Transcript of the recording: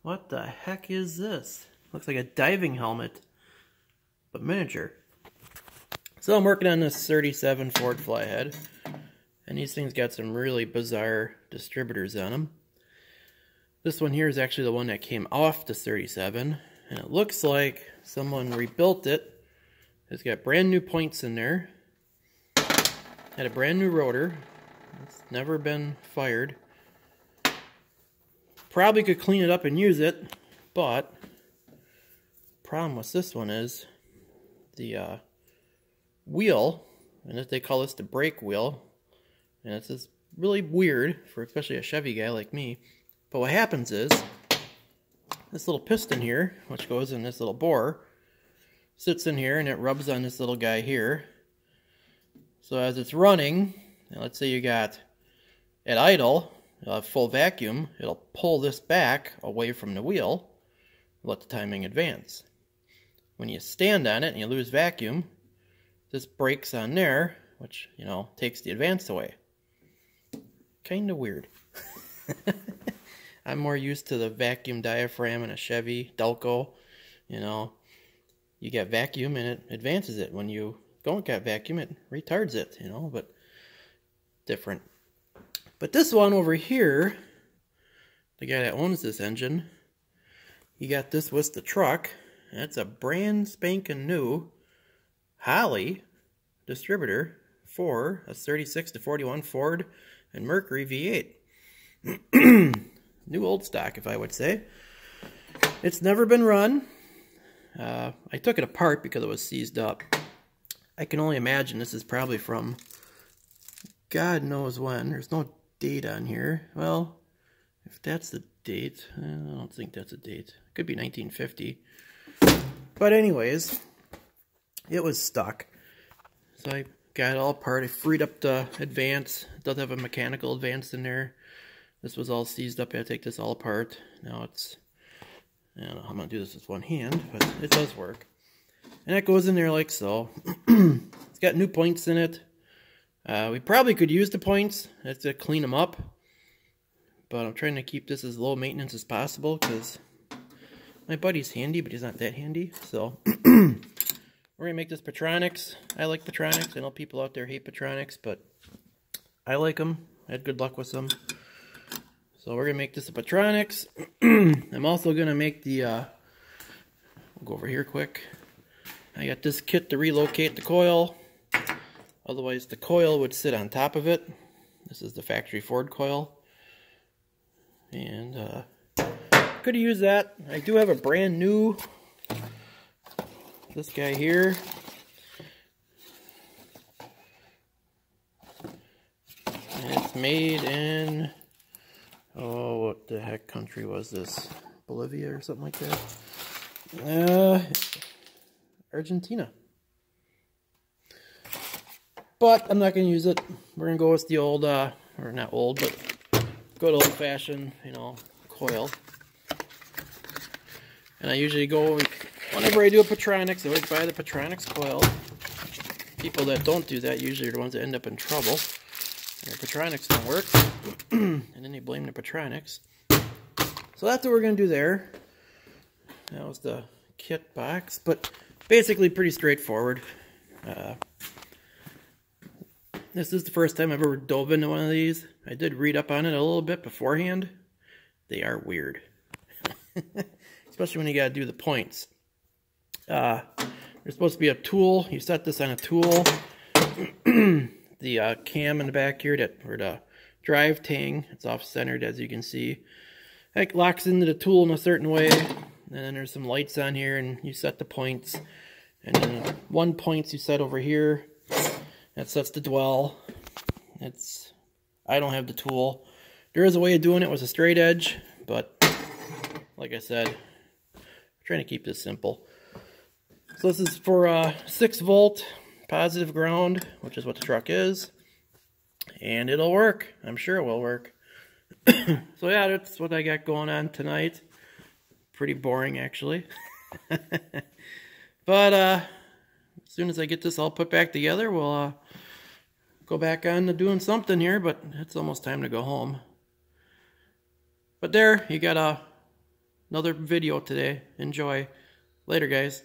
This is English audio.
What the heck is this? Looks like a diving helmet, but miniature. So I'm working on this 37 Ford Flyhead, and these things got some really bizarre distributors on them. This one here is actually the one that came off the 37, and it looks like someone rebuilt it. It's got brand new points in there. Had a brand new rotor. It's never been fired. Probably could clean it up and use it, but problem with this one is the wheel, and they call this the brake wheel, and it's just really weird for especially a Chevy guy like me. But what happens is this little piston here, which goes in this little bore, sits in here and it rubs on this little guy here. So as it's running, and let's say you got at idle, full vacuum, it'll pull this back away from the wheel, let the timing advance. When you stand on it and you lose vacuum, this brakes on there, which, you know, takes the advance away. Kind of weird. I'm more used to the vacuum diaphragm in a Chevy Delco. You know, you get vacuum and it advances it. When you don't get vacuum, it retards it, you know, but different. But this one over here, the guy that owns this engine, he got this with the truck. And it's a brand spanking new Holley distributor for a 36 to 41 Ford and Mercury V8. New old stock, if I would say. It's never been run. I took it apart because it was seized up. I can only imagine this is probably from God knows when. There's no date on here. Well, if that's the date, I don't think that's a date. It could be 1950. But anyways, it was stuck. So I got it all apart. I freed up the advance. It does have a mechanical advance in there. This was all seized up. I had to take this all apart. Now it's, I don't know how I'm going to do this with one hand, but it does work. And that goes in there like so. It's got new points in it. We probably could use the points. That's to clean them up. But I'm trying to keep this as low maintenance as possible because my buddy's handy, but he's not that handy. So we're going to make this Petronix. I like Petronix. I know people out there hate Petronix, but I like them. I had good luck with them. So we're going to make this a Petronix. I'm also going to make the, we'll go over here quick. I got this kit to relocate the coil. Otherwise the coil would sit on top of it. This is the factory Ford coil. And could use that. I do have a brand new, this guy here. And it's made in, oh, what the heck country was this? Bolivia or something like that? Argentina. But I'm not going to use it. We're going to go with the old, or not old, but good old-fashioned, you know, coil. And I usually go, whenever I do a Petronix, I always buy the Petronix coil. People that don't do that usually are the ones that end up in trouble. Their Petronix don't work, and then they blame the Petronix. So that's what we're going to do there. That was the kit box, but basically pretty straightforward. This is the first time I've ever dove into one of these. I did read up on it a little bit beforehand. They are weird. Especially when you gotta do the points. There's supposed to be a tool. You set this on a tool. The cam in the back here, or the drive tang, it's off-centered as you can see. That locks into the tool in a certain way. And then there's some lights on here, and you set the points. And then one points you set over here. That sets the dwell. I don't have the tool. There is a way of doing it with a straight edge, but like I said, I'm trying to keep this simple. So this is for 6 volt positive ground, which is what the truck is. And it'll work. I'm sure it will work. So yeah, that's what I got going on tonight. Pretty boring, actually. But as soon as I get this all put back together, we'll go back on to doing something here, but it's almost time to go home. But there, you got a another video today. Enjoy. Later, guys.